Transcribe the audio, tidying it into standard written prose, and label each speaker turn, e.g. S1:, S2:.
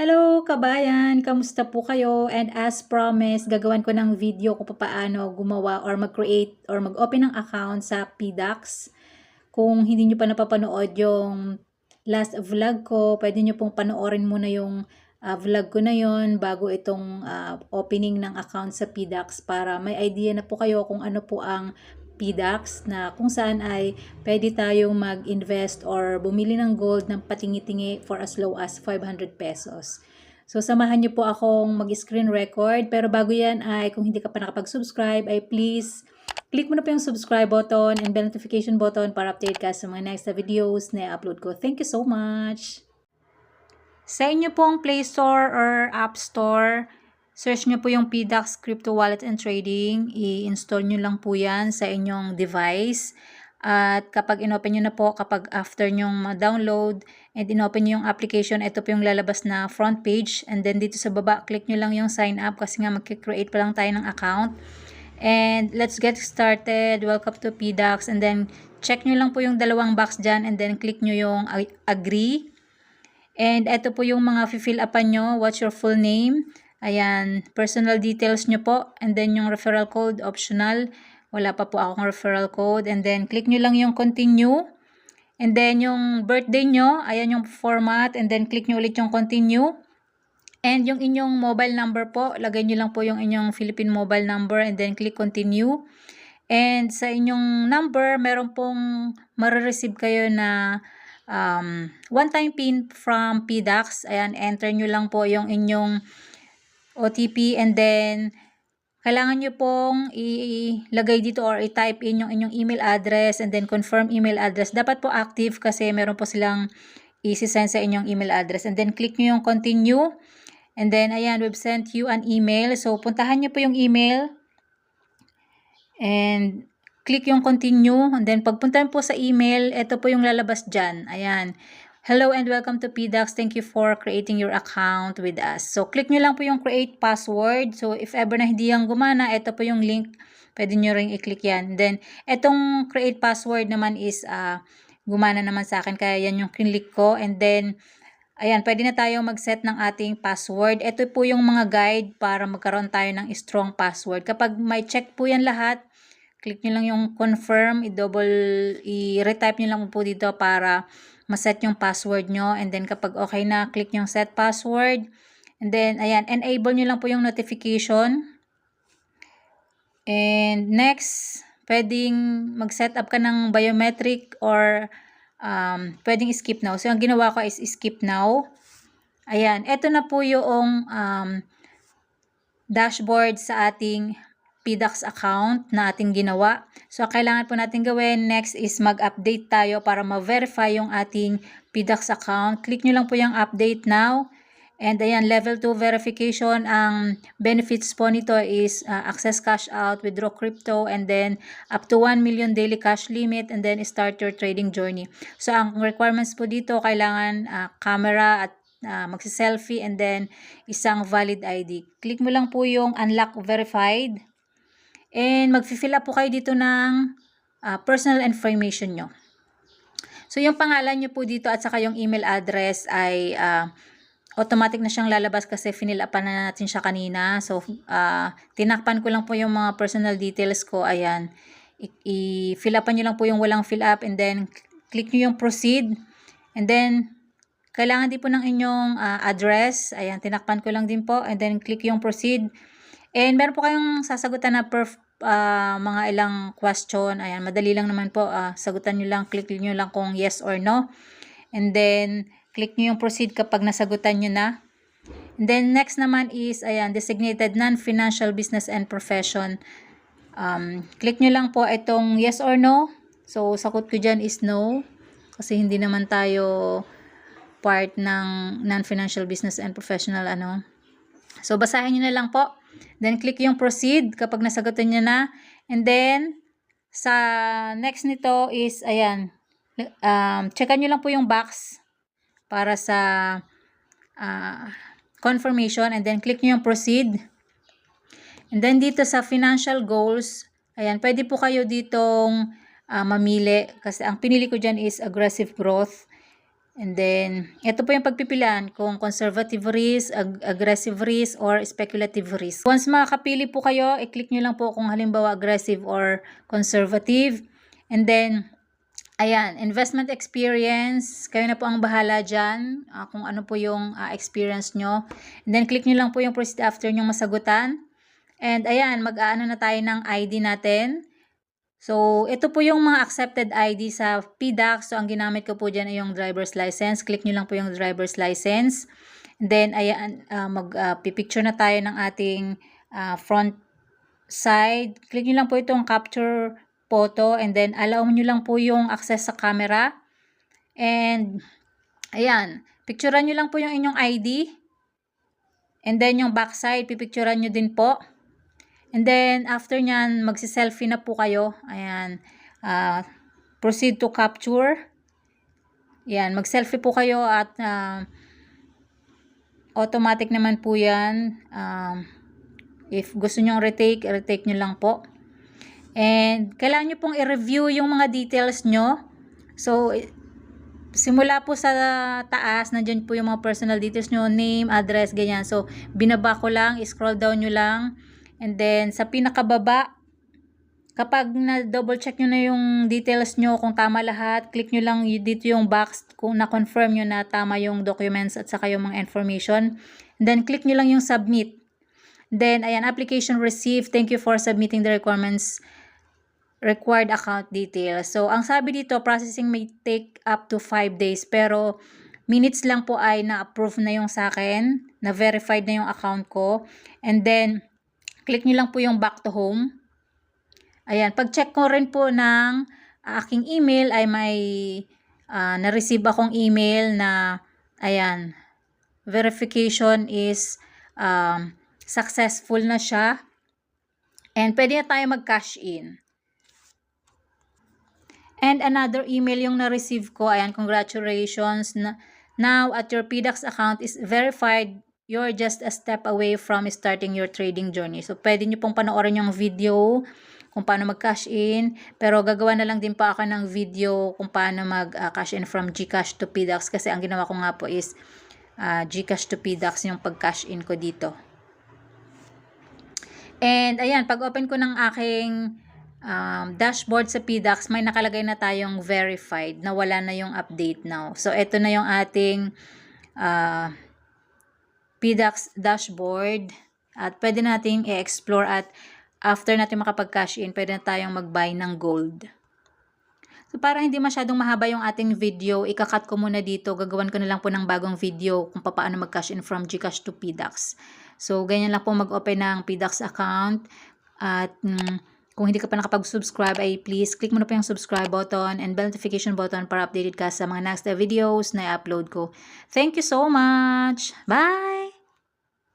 S1: Hello kabayan! Kamusta po kayo? And as promised, gagawan ko ng video kung paano gumawa or mag-create or mag-open ng account sa PDAX. Kung hindi nyo pa napapanood yung last vlog ko, pwede nyo pong panoorin muna yung vlog ko na yon bago itong opening ng account sa PDAX para may idea na po kayo kung ano po ang PDAX na kung saan ay pwede tayong mag-invest or bumili ng gold ng patingi-tingi for as low as 500 pesos. So, samahan niyo po akong mag-screen record. Pero bago yan ay kung hindi ka pa nakapag-subscribe ay please click mo na po yung subscribe button and bell notification button para update ka sa mga next na videos na i-upload ko. Thank you so much! Sa inyo pong Play Store or App Store, search nyo po yung PDAX Crypto Wallet and Trading. I-install nyo lang po yan sa inyong device. At kapag inopen nyo na po, kapag after nyong ma-download and inopen nyo yung application, ito po yung lalabas na front page. And then dito sa baba, click nyo lang yung sign up kasi nga mag-create pa lang tayo ng account. And let's get started. Welcome to PDAX. And then check nyo lang po yung dalawang box dyan and then click nyo yung agree. And ito po yung mga fill upan nyo. What's your full name? Ayan, personal details nyo po. And then yung referral code, optional. Wala pa po akong referral code. And then click nyo lang yung continue. And then yung birthday nyo, ayan yung format. And then click nyo ulit yung continue. And yung inyong mobile number po, lagay nyo lang po yung inyong Philippine mobile number. And then click continue. And sa inyong number, meron pong marireceive kayo na one-time PIN from PDAX. Ayan, enter nyo lang po yung inyong OTP and then kailangan nyo pong ilagay dito or i-type in yung inyong email address and then confirm email address. Dapat po active kasi meron po silang i-send sa inyong email address. And then click nyo yung continue. And then ayan, we've sent you an email. So puntahan nyo po yung email. And click yung continue. And then pagpuntahan po sa email, ito po yung lalabas dyan. Ayan. Hello and welcome to PDAX. Thank you for creating your account with us. So, click nyo lang po yung create password. So, if ever na hindi yan gumana, ito po yung link. Pwede nyo ring i-click yan. Then, itong create password naman is gumana naman sa akin. Kaya yan yung click ko. And then, ayan, pwede na tayo mag-set ng ating password. Ito po yung mga guide para magkaroon tayo ng strong password. Kapag may check po yan lahat, click nyo lang yung confirm, i-retype nyo lang po dito para ma-set yung password nyo. And then kapag okay na, click yung set password. And then, ayan, enable nyo lang po yung notification. And next, pwedeng mag-set up ka ng biometric or pwedeng skip now. So, ang ginawa ko is skip now. Ayan, eto na po yung dashboard sa ating PDAX account na ating ginawa. So, kailangan po natin gawin next is mag-update tayo para ma-verify yung ating PDAX account. Click nyo lang po yung update now. And ayan, level 2 verification. Ang benefits po nito is access cash out, withdraw crypto, and then up to 1 million daily cash limit, and then start your trading journey. So, ang requirements po dito, kailangan camera at magsi-selfie and then isang valid ID. Click mo lang po yung unlock verified. And mag-fill up po kayo dito ng personal information nyo. So, yung pangalan nyo po dito at saka yung email address ay automatic na siyang lalabas kasi fill upan na natin siya kanina. So, tinakpan ko lang po yung mga personal details ko. Ayan. I-fill upan nyo lang po yung walang fill up and then click nyo yung proceed. And then, kailangan din po ng inyong address. Ayan, tinakpan ko lang din po. And then, click yung proceed. And meron po kayong sasagutan na mga ilang question. Ayan, madali lang naman po. Sagutan nyo lang, click nyo lang kung yes or no. And then, click nyo yung proceed kapag nasagutan nyo na. And then, next naman is, ayan, designated non-financial business and profession. Click nyo lang po itong yes or no. So, sagot ko dyan is no. Kasi hindi naman tayo part ng non-financial business and professional, So, basahin nyo na lang po. Then, click yung proceed kapag nasagutan nyo na. And then, sa next nito is, ayan, checkan nyo lang po yung box para sa confirmation. And then, click nyo yung proceed. And then, dito sa financial goals, ayan, pwede po kayo ditong mamili. Kasi ang pinili ko dyan is aggressive growth. And then, ito po yung pagpipilian kung conservative risk, aggressive risk, or speculative risk. Once makakapili po kayo, i-click nyo lang po kung halimbawa aggressive or conservative. And then, ayan, investment experience. Kayo na po ang bahala dyan kung ano po yung experience nyo. And then, click nyo lang po yung proceed after nyo masagutan. And ayan, mag-aano na tayo ng ID natin. So, ito po yung mga accepted ID sa PDAX. So, ang ginamit ko po dyan ay yung driver's license. Click nyo lang po yung driver's license. And then, ayan, pipicture na tayo ng ating front side. Click nyo lang po itong capture photo. And then, allow nyo lang po yung access sa camera. And, ayan, picturean nyo lang po yung inyong ID. And then, yung backside, pipicturean nyo din po. And then, after nyan, magsi-selfie na po kayo. Ayan. Proceed to capture. Ayan. Mag-selfie po kayo at automatic naman po yan. If gusto nyo retake nyo lang po. And, kailangan nyo pong i-review yung mga details nyo. So, simula po sa taas, nandyan po yung mga personal details nyo, name, address, ganyan. So, binaba ko lang, scroll down nyo lang. And then, sa pinakababa, kapag na-double check nyo na yung details nyo, kung tama lahat, click nyo lang dito yung box kung na-confirm nyo na tama yung documents at saka yung mga information. And then, click nyo lang yung submit. Then, ayan, application received. Thank you for submitting the requirements, required account details. So, ang sabi dito, processing may take up to 5 days. Pero, minutes lang po ay na-approve na yung sa akin. Na-verified na yung account ko. And then, click nyo lang po yung back to home. Ayan, pag-check ko rin po ng aking email ay may na-receive akong email na, ayan, verification is successful na siya. And pwede na tayo mag-cash in. And another email yung na-receive ko, ayan, congratulations. Now, at your PDAX account is verified. You're just a step away from starting your trading journey. So, pwede nyo pong panoorin yung video kung paano mag-cash in. Pero, gagawa na lang din pa ako ng video kung paano mag-cash in from GCash to PDAX. Kasi, ang ginawa ko nga po is GCash to PDAX yung pag-cash in ko dito. And, ayan, pag-open ko ng aking dashboard sa PDAX, may nakalagay na tayong verified na wala na yung update now. So, ito na yung ating PDAX dashboard at pwede nating i-explore at after natin makapag-cash in, pwede na tayong mag-buy ng gold. So, para hindi masyadong mahaba yung ating video, ikakat ko muna dito. Gagawan ko na lang po ng bagong video kung paano mag-cash in from GCash to PDAX. So, ganyan lang po mag-open ng PDAX account. At kung hindi ka pa nakapag-subscribe, ay please click mo na po yung subscribe button and bell notification button para updated ka sa mga next videos na i-upload ko. Thank you so much! Bye!